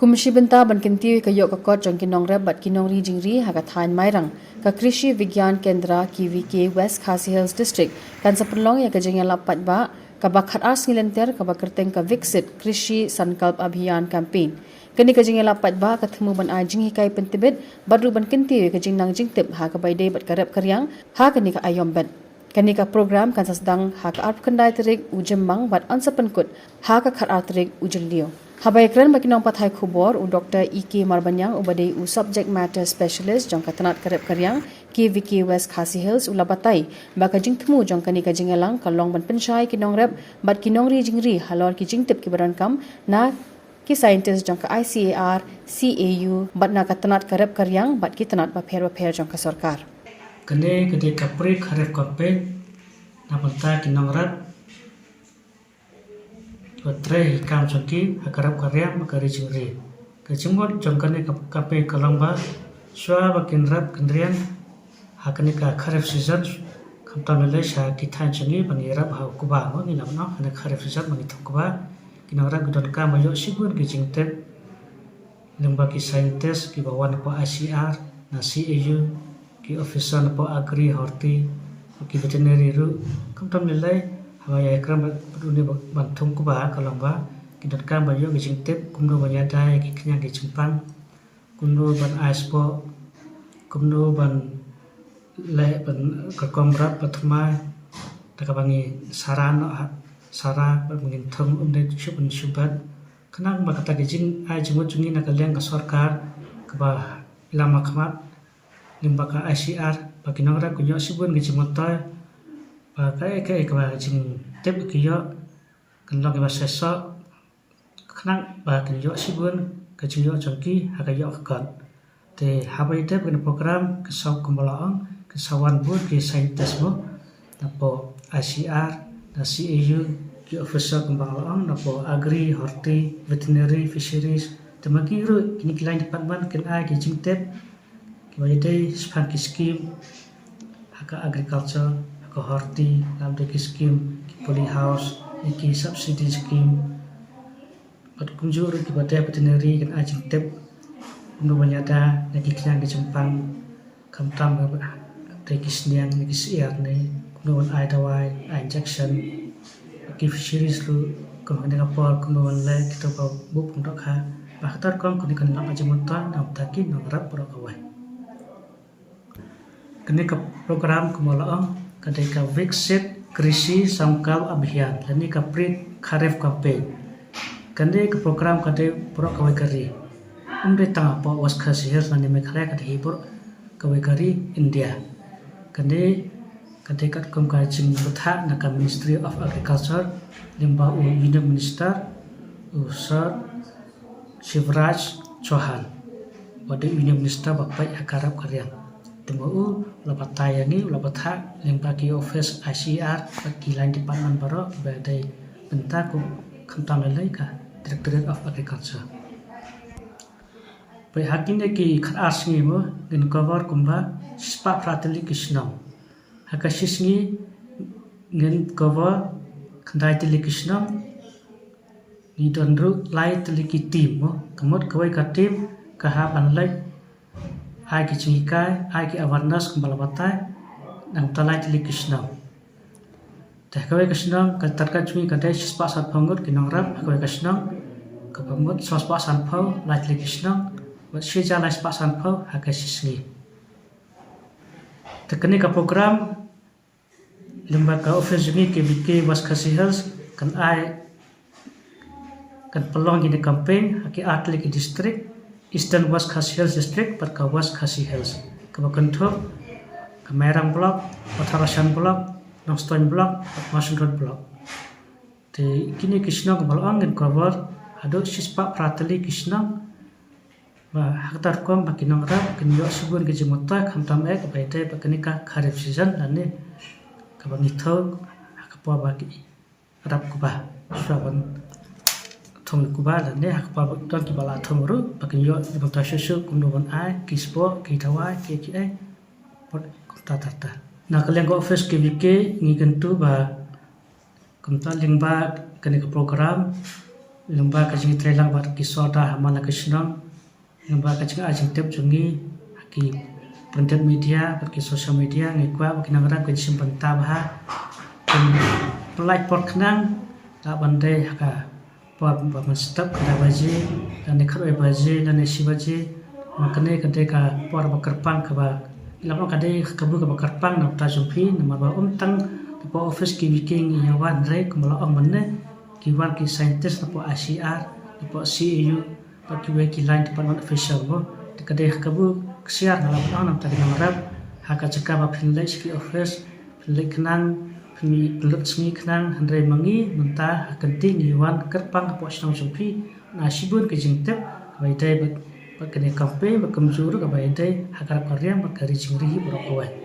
Kumshi benta ban kinti ka yok ka kot jong kinong rep bat kinong ri jingri ha ka thain mairang ka krishi vigyan kendra KVK West Khasi Hills District kan sapulong ya ka jingela patba ka bakhat ars ngilenter ka bakerteng ka Viksit Krishi Sankalp Abhiyan campaign kani ka jingela patba ka thmu ban a jinghi kai pentibet badru ban kinti ka jingnang jingtip ha ka baide bat karep karyang ha kani ka ayom bet kani ka program kan sasdang ha ka arp khandai tarik ujemmang bat ansapankut ha ka khat artrik ujellio Habai kran makinong pathai khubor u Dr. EK Marbanyang ubadei u subject matter specialist jong katanat karep karyang KVK West Khasi Hills ulabatai baka jingthmu jong kani ka jingelang kalong ban penshai kinong rep bat kinong ri jingri halor ki jingtip ki barankam na ki scientist jong ka ICAR CAU bat na katanat karep karyang bat ki tanat ba pher jong ka sarkar kane kade kapri kharep kape na banta kinong rep Patre hikam joki hakarap karya makari jingri. Kecimot jongkane kape kalamba swa bakin rap kendrian hakane ka kharif season kamtamele sha kithan changi bani rap ha kuba mo ni namna hane kharif season mani thukba kinara gudon ka mayo sibun ki jingte lembag ki scientist ki bawan po ICR na CAU ki officer po agri horti ki veterinary ru kamtamele Hawaya ekram dunia bantung kuba kalamba kidot kam bayo gijing tip kumno banyada ki knyang ki chimpan kumno ban aspo kumno ban le ban kakomra pathma takabangi sarano sara bangin thum umde shubun shubat kanang makata gijing ai jimut jungi nakaleng ka sarkar kaba lama khamat limbaka ICR bakinora kunyo sibun gijimota kai ka jing tep kiyo kan log ba sesa khnang ba kan yo sibun ka jing yo changki ha ka yo kan te habai tep kan program ka saw kumbalaang ka sawan bur ki scientist mo na po ICR na CAU ki officer kumbalaang na po agri horti veterinary fisheries temaki ru kini lain department kan ai ki jing tep ki ba dei span ki scheme ha ka agriculture ko horti lamde ki scheme ki poly house ki subsidy scheme pat kunjur ki bate veterinary kan ajing tep nu banyada na ki knyang ki champang kamtam ba te ki sniang ki siar ne nu ban ai dawai injection ki fisheries lu ko hande ka por ko ban le ki to ba bu pung dak ha ba khatar kon ko ni kan lam ajing monta nam ta ki no rap pro ka wai kene ka program ko malaang kadai ka Viksit Krishi Sankalp Abhiyan lani ka pre kharif campaign kande ka program kadai pro kawai kari umde ta po was khasi her lani me khale ka hi por kawai kari India kande kadai ka kom ka jing butha na ka Ministry of Agriculture limba u Union Minister Sir Shivraj Chauhan wade Union Minister bapai akarap karya temu lapataya ni lapatha lembagi office ICR bagi lain department baro badai bentak khamtam lai ka Directorate of Agriculture pai hakine ki khaas ni mo gen cover kumba spa pratali kishnam hakashisni gen cover khandai tili kishnam ni donru lai tili ki team mo kamot kawai ka team ka ha banlai ai ki chikai ai ki awareness kumbalabata nang talai tili kishnam teh kawai kishnam ka tarka chui ka dai spa sat phongot kinong rap kawai kishnam ka phongot spa san phau lai tili kishnam wa sheja lai spa san phau ha ka sisni tekni ka program lembaga office ni KVK West Khasi Hills kan ai kan pelong ni campaign ki atli ki district Eastern West Khasi Hills District perka West Khasi Hills kebakentuk ke Merang Block, Patharasan Block, Nongstoin Block, Masun Road Block. Te kini kisnang kebalang gen cover ado sispa pratali kisnang ba haktar kom bakinong rap kenyo subun ke jemota khamtam ek baite bakenika kharif season ane kabangitho hakapa baki rap kuba saban thong kuba ne hakpa ton ki bala thomru bakin yo bata sheshu kumno ban ai kispo ki thawai ki ai pot ta na kaleng ko office KVK ngi kentu ba kumta lingba kani ka program lemba ka jing trelang bar ki soda hamala kishnam lemba ka jing ajing tep jungi ki printed media bar ki social media ngikwa baki nangra ka simpan tabha like por knang ta bande ka pa stop kada baji dan nekhat baji dan sibaji makane kade ka por bakarpang ka ba ilamo kade kabu ka bakarpang na ta jumpi nama ba tang po office ki wiking yawan re kumala manne ki wan ki scientist na po ACR po CEU pa ki we ki line department official bo kade kabu ksiar na lang ta na marab haka chaka ba phinlek ki office phinlek nang lut smi knang handre mangi munta kanti ni wan kerpang po snong jumpi na sibun ke jingtep bai dai ba kene kampe ba kamjuru ka bai dai hakar karyam ba kari chingri bro ko